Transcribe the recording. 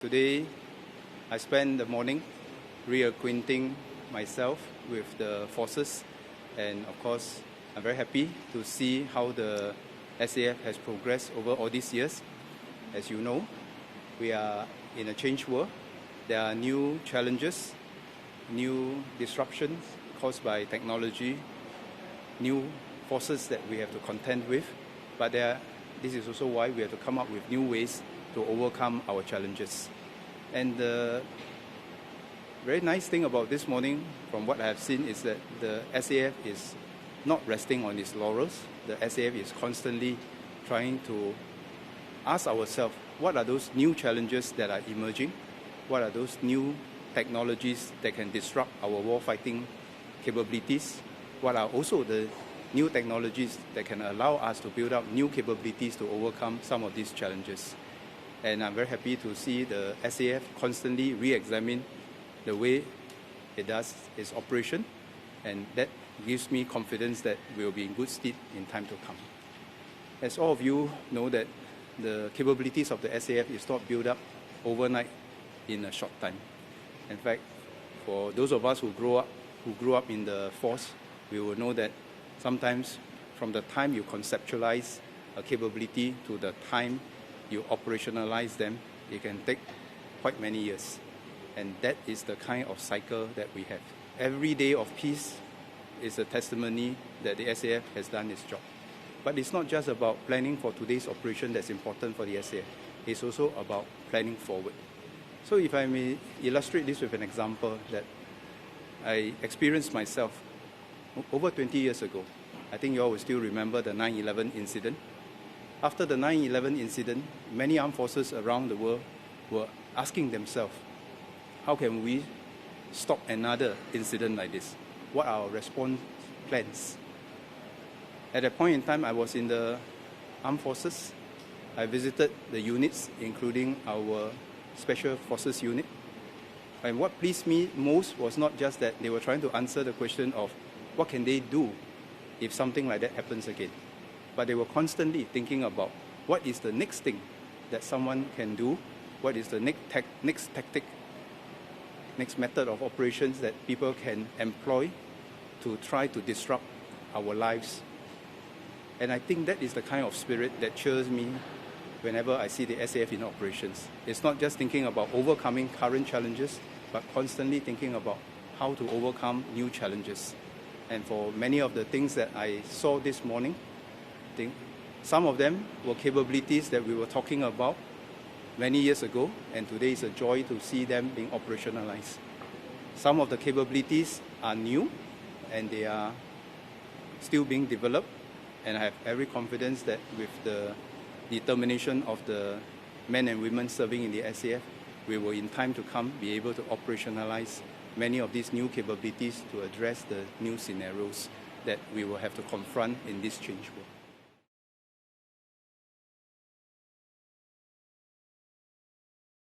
Today, I spent the morning reacquainting myself with the forces, and of course, I'm very happy to see how the SAF has progressed over all these years. As you know, we are in a changed world. There are new challenges, new disruptions caused by technology, new forces that we have to contend with, but this is also why we have to come up with new ways to overcome our challenges. And the very nice thing about this morning, from what I have seen, is that the SAF is not resting on its laurels. The SAF is constantly trying to ask ourselves, what are those new challenges that are emerging? What are those new technologies that can disrupt our warfighting capabilities? What are also the new technologies that can allow us to build up new capabilities to overcome some of these challenges? And I'm very happy to see the SAF constantly re-examine the way it does its operation, and that gives me confidence that we'll be in good stead in time to come. As all of you know, that the capabilities of the SAF is not built up overnight in a short time. In fact, for those of us who grew up in the force, we will know that sometimes from the time you conceptualize a capability to the time you operationalize them, it can take quite many years. And that is the kind of cycle that we have. Every day of peace is a testimony that the SAF has done its job. But it's not just about planning for today's operation that's important for the SAF. It's also about planning forward. So if I may illustrate this with an example that I experienced myself over 20 years ago. I think you all will still remember the 9/11 incident. After the 9/11 incident, many armed forces around the world were asking themselves, how can we stop another incident like this? What are our response plans? At that point in time, I was in the armed forces. I visited the units, including our Special Forces unit. And what pleased me most was not just that they were trying to answer the question of what can they do if something like that happens again, but they were constantly thinking about what is the next thing that someone can do, what is the next tactic, next method of operations that people can employ to try to disrupt our lives. And I think that is the kind of spirit that cheers me whenever I see the SAF in operations. It's not just thinking about overcoming current challenges, but constantly thinking about how to overcome new challenges. And for many of the things that I saw this morning, I think some of them were capabilities that we were talking about many years ago, and today is a joy to see them being operationalized. Some of the capabilities are new, and they are still being developed, and I have every confidence that with the determination of the men and women serving in the SAF, we will in time to come be able to operationalize many of these new capabilities to address the new scenarios that we will have to confront in this change world.